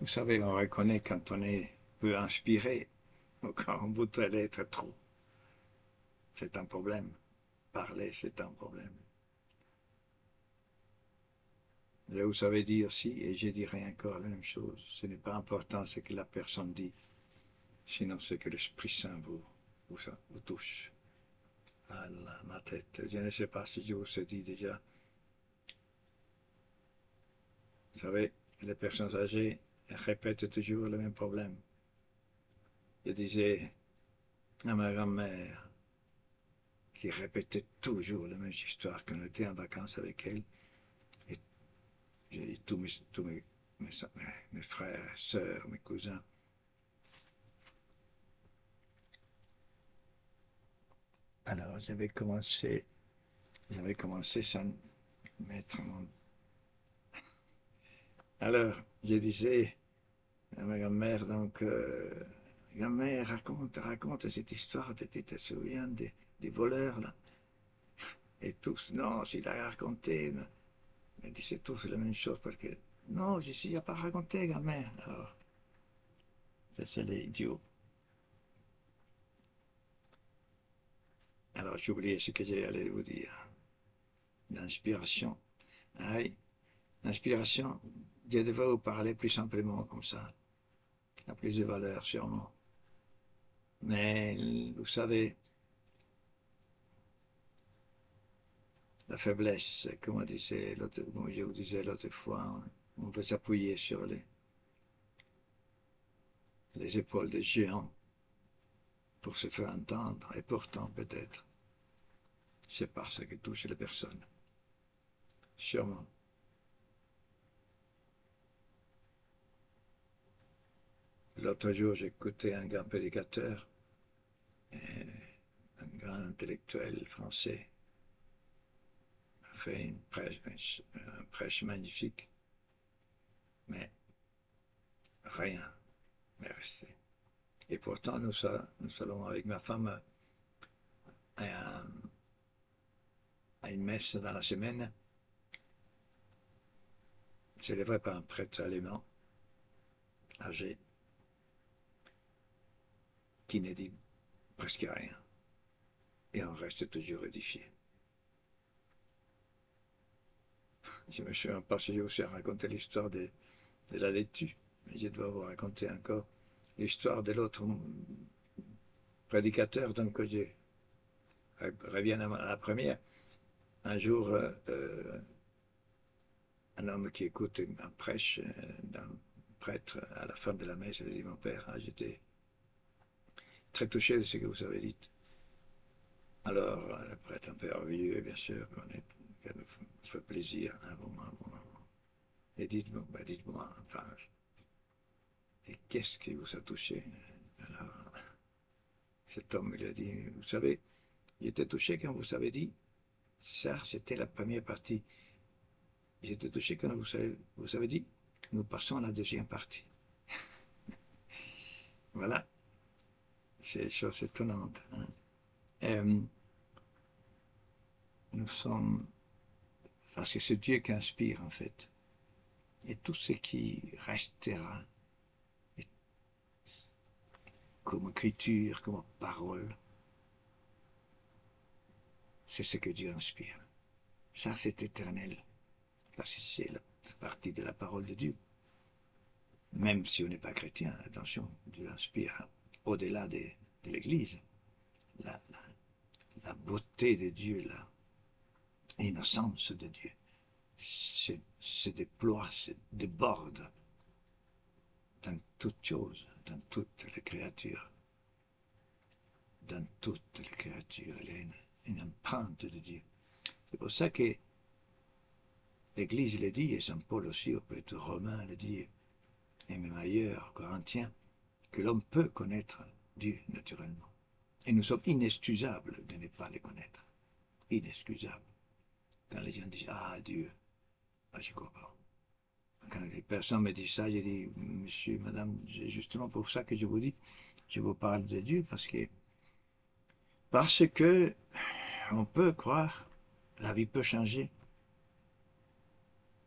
Vous savez, on reconnaît quand on est peu inspiré ou quand on voudrait l'être trop. C'est un problème. Parler, c'est un problème. Je vous savais dire aussi, et je dirais encore la même chose, ce n'est pas important ce que la personne dit, sinon ce que l'Esprit Saint vous touche. Ah là, ma tête, je ne sais pas si je vous ai dit déjà. Vous savez, les personnes âgées répètent toujours le même problème. Je disais à ma grand-mère, qui répétait toujours la même histoire quand on était en vacances avec elle, et j'ai dit mes frères, sœurs, mes cousins. Alors j'avais commencé sans mettre mon... Alors, je disais à ma grand-mère, donc, grand-mère, raconte cette histoire, tu te souviens des voleurs, là? Et tous, non, s'il a raconté, mais disaient tous la même chose, parce que, non, je n'ai pas raconté, grand-mère. Alors, c'est les idiots. Alors, j'ai oublié ce que j'allais vous dire. L'inspiration. Ah oui, l'inspiration, Dieu devrait vous parler plus simplement comme ça. Il a plus de valeur, sûrement. Mais, vous savez, la faiblesse, comme je vous disais l'autre fois, on peut s'appuyer sur les épaules des géants pour se faire entendre, et pourtant, peut-être, c'est par ça que touche les personnes. Sûrement. L'autre jour, j'écoutais un grand prédicateur, un grand intellectuel français, a fait une prêche magnifique, mais rien n'est resté. Et pourtant, nous allons avec ma femme à, à une messe dans la semaine, célébrée par un prêtre allemand, âgé, qui ne dit presque rien. Et on reste toujours édifié. Je me souviens pas si je vous ai raconté l'histoire de la laitue, mais je dois vous raconter encore l'histoire de l'autre prédicateur, donc je reviens à la première. Un jour, un homme qui écoute un prêche d'un prêtre à la fin de la messe, il dit, mon père, j'étais très touché de ce que vous avez dit. Alors, le prêtre un peu orgueilleux, bien sûr, ça nous fait plaisir, un moment, un moment. Et dites-moi, enfin, et qu'est-ce qui vous a touché? Alors, cet homme lui a dit, vous savez, j'étais touché quand vous avez dit, ça c'était la première partie. J'étais touché quand vous avez dit, nous passons à la deuxième partie. Voilà, c'est une chose étonnante. Hein. Nous sommes, parce que c'est Dieu qui inspire en fait. Et tout ce qui restera comme écriture, comme parole, c'est ce que Dieu inspire. Ça, c'est éternel. Parce que c'est la partie de la parole de Dieu. Même si on n'est pas chrétien, attention, Dieu inspire au-delà de l'Église. La, la, la beauté de Dieu, l'innocence de Dieu, se déploie, se déborde dans toute chose, dans toutes les créatures. Dans toutes les créatures, il y a une empreinte de Dieu. C'est pour ça que l'Église le dit, et Saint Paul aussi, au peut-être Romain le dit, et même ailleurs, Corinthiens, que l'homme peut connaître Dieu naturellement. Et nous sommes inexcusables de ne pas le connaître. Inexcusables. Quand les gens disent, ah Dieu, je ne crois pas. Quand les personnes me disent ça, je dis, monsieur, madame, c'est justement pour ça que je vous dis, je vous parle de Dieu, parce que on peut croire, la vie peut changer.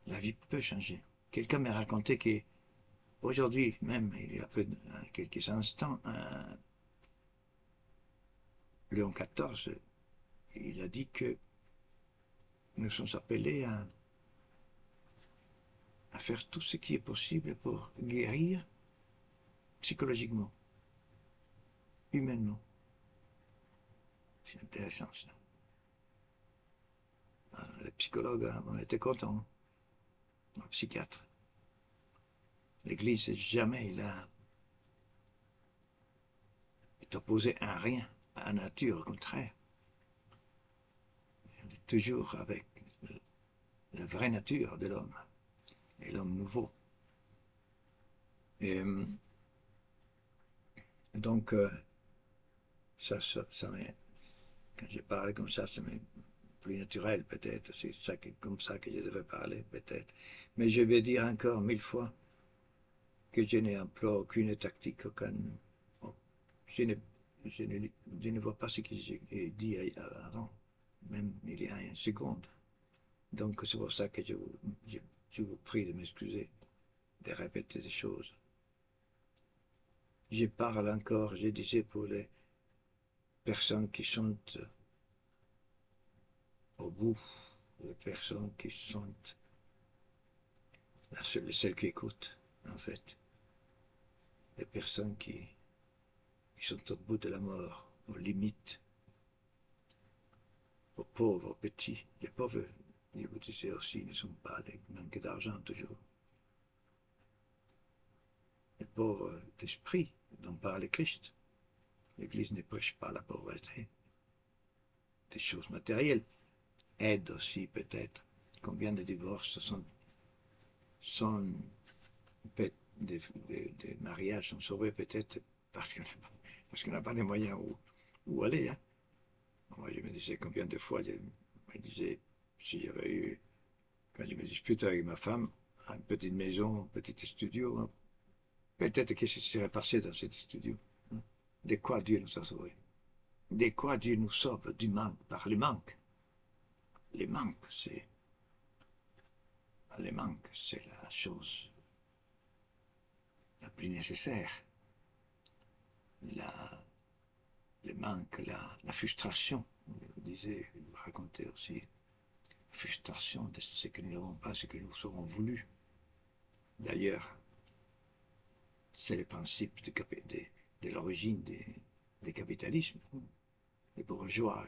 La vie peut changer. Quelqu'un m'a raconté que aujourd'hui même, il y a quelques instants, Léon XIV, il a dit que nous sommes appelés à faire tout ce qui est possible pour guérir psychologiquement, humainement. C'est intéressant ça. Les psychologues, on était contents, les psychiatres. L'Église, jamais il est opposé à rien, à la nature, au contraire. Elle est toujours avec la vraie nature de l'homme, et l'homme nouveau. Et donc, ça quand je parle comme ça m'est plus naturel peut-être, c'est comme ça que je devais parler peut-être. Mais je vais dire encore 1000 fois que je n'emploie aucune tactique, je ne vois pas ce que j'ai dit avant, même il y a une seconde. Donc c'est pour ça que je vous prie de m'excuser de répéter des choses. Je parle encore, je disais, pour les personnes qui sont au bout, les personnes qui sont celles qui écoutent, en fait. Les personnes qui sont au bout de la mort, aux limites, aux pauvres, aux petits. Les pauvres, je vous disais aussi, ne sont pas des manques d'argent toujours. Les pauvres d'esprit dont parle Christ. L'Église ne prêche pas la pauvreté. Des choses matérielles. Aide aussi peut-être. Combien de divorces sont des mariages sont sauvés peut-être parce qu'on n'a pas de moyens où aller. Hein. Moi, je me disais combien de fois, je me disais, si j'avais eu, quand je me disputais avec ma femme, une petite maison, un petit studio, hein, peut-être que ce serait passé dans ce studio. Hein. De quoi Dieu nous a sauvés? De quoi Dieu nous sauve? Du manque, par le manque. Les manques, c'est la chose la plus nécessaire. Le manque, la frustration, vous disiez, vous racontez aussi, la frustration de ce que nous n'avons pas, ce que nous aurons voulu. D'ailleurs, c'est le principe de l'origine des capitalismes. Les bourgeois,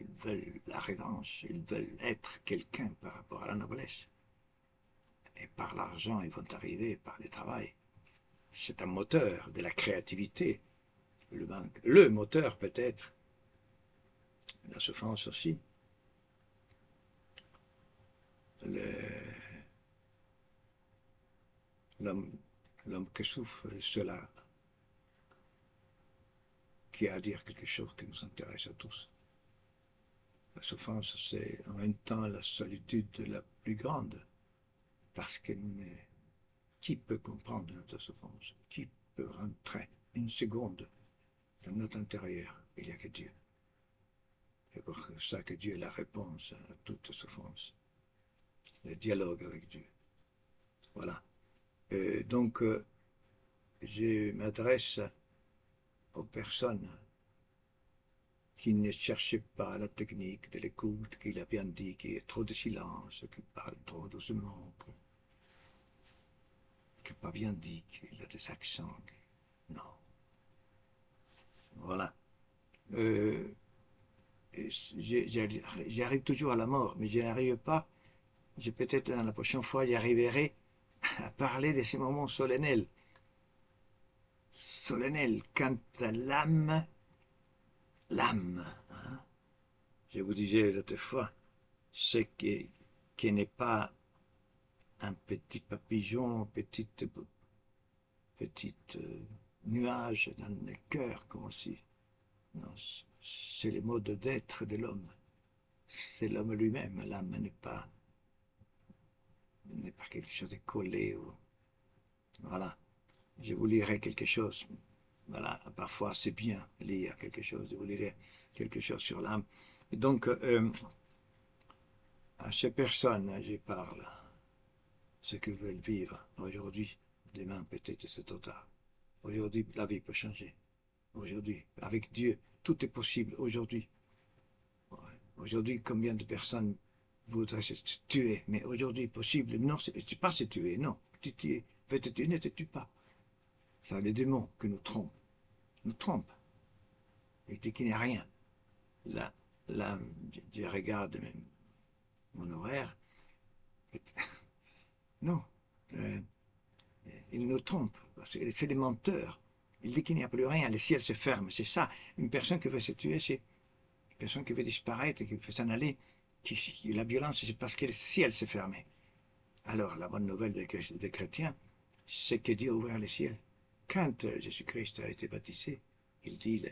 ils veulent la revanche, ils veulent être quelqu'un par rapport à la noblesse. Et par l'argent, ils vont arriver par le travail. C'est un moteur de la créativité, le manque. Le moteur peut-être, la souffrance aussi. L'homme qui souffre, cela qui a à dire quelque chose qui nous intéresse à tous. La souffrance, c'est en même temps la solitude la plus grande, parce que qui peut comprendre notre souffrance? Qui peut rentrer une seconde dans notre intérieur? Il n'y a que Dieu. C'est pour ça que Dieu est la réponse à toute souffrance. Le dialogue avec Dieu. Voilà. Donc, je m'adresse aux personnes qui ne cherchent pas la technique de l'écoute, qu'il a bien dit qu'il y a trop de silence, qu'il parle trop doucement, qu'il n'a pas bien dit, qu'il a des accents. Non. Voilà. J'arrive toujours à la mort, mais je n'arrive pas. Peut-être dans la prochaine fois, j'y arriverai à parler de ces moments solennels. Solennels, quand l'âme, hein, je vous disais l'autre fois, c'est qui n'est pas un petit papillon, petit nuage dans le cœur, comme si. Non, c'est le mode d'être de l'homme. C'est l'homme lui-même. L'âme n'est pas quelque chose de collé. Voilà. Je vous lirai quelque chose. Voilà. Parfois, c'est bien lire quelque chose. Je vous lirai quelque chose sur l'âme. Et donc, à ces personnes, je parle. ce qu'ils veulent vivre aujourd'hui. Demain, peut-être c'est trop tard. Aujourd'hui, la vie peut changer. Aujourd'hui, avec Dieu, tout est possible aujourd'hui. Ouais. Aujourd'hui, combien de personnes voudraient se tuer? Mais aujourd'hui, possible. Non, c'est pas se tuer, non. Tu tues, fais te tuer, ne te tue pas. C'est les démons qui nous trompent. Nous trompent. Il dit qu'il n'y a rien. Là, là, je regarde mon horaire. Non. Euh, il nous trompe. C'est des menteurs. Il dit qu'il n'y a plus rien. Le ciel se ferme. C'est ça. Une personne qui veut se tuer, c'est une personne qui veut disparaître, qui veut s'en aller. La violence, c'est parce que le ciel s'est fermé. Alors, la bonne nouvelle des chrétiens, c'est que Dieu a ouvert le ciel. Quand Jésus-Christ a été baptisé, il dit,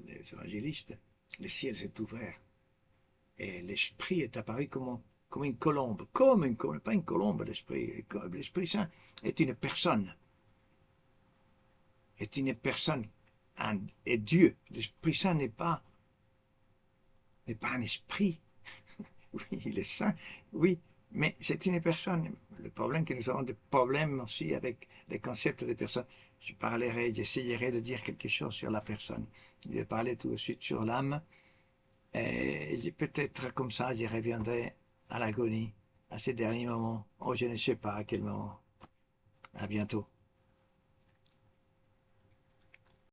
l'évangéliste, le ciel s'est ouvert. Et l'Esprit est apparu comme une colombe. Comme une colombe, pas une colombe, l'Esprit. L'Esprit Saint est une personne. Est une personne. Et Dieu, l'Esprit Saint n'est pas un esprit. Oui, il est saint, oui, mais c'est une personne. Le problème que nous avons des problèmes aussi avec les concepts des personnes. Je parlerai, j'essayerai de dire quelque chose sur la personne. Je vais parler tout de suite sur l'âme. Et peut-être comme ça, je reviendrai à l'agonie, à ces derniers moments. Oh, je ne sais pas à quel moment. À bientôt.